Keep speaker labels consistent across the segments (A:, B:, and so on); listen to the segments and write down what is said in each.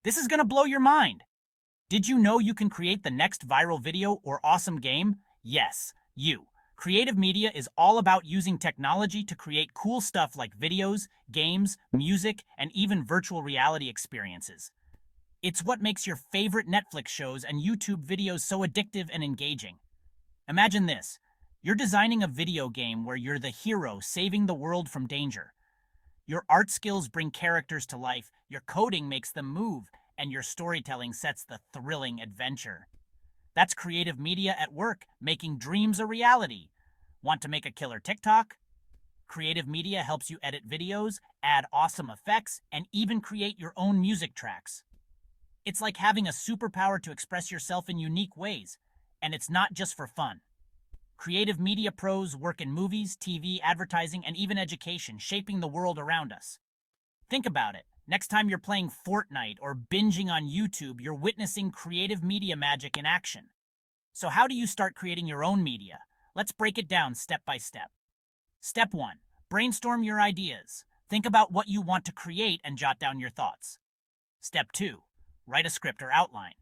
A: This is gonna blow your mind. Did you know you can create the next viral video or awesome game? Yes, you. Creative media is all about using technology to create cool stuff like videos, games, music, and even virtual reality experiences. It's what makes your favorite Netflix shows and YouTube videos so addictive and engaging. Imagine this. You're designing a video game where you're the hero saving the world from danger. Your art skills bring characters to life, your coding makes them move, and your storytelling sets the thrilling adventure. That's creative media at work, making dreams a reality. Want to make a killer TikTok? Creative media helps you edit videos, add awesome effects, and even create your own music tracks. It's like having a superpower to express yourself in unique ways, and it's not just for fun. Creative media pros work in movies, TV, advertising, and even education, shaping the world around us. Think about it. Next time you're playing Fortnite or binging on YouTube, you're witnessing creative media magic in action. So how do you start creating your own media? Let's break it down step by step. Step 1. Brainstorm your ideas. Think about what you want to create and jot down your thoughts. Step 2. Write a script or outline.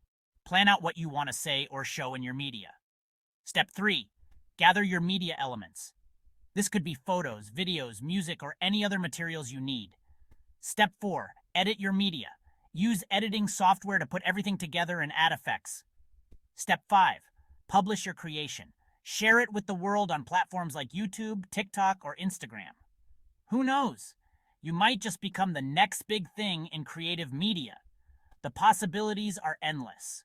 A: Plan out what you want to say or show in your media. Step 3. Gather your media elements. This could be photos, videos, music, or any other materials you need. Step 4. Edit your media. Use editing software to put everything together and add effects. Step 5. Publish your creation. Share it with the world on platforms like YouTube, TikTok, or Instagram. Who knows? You might just become the next big thing in creative media. The possibilities are endless.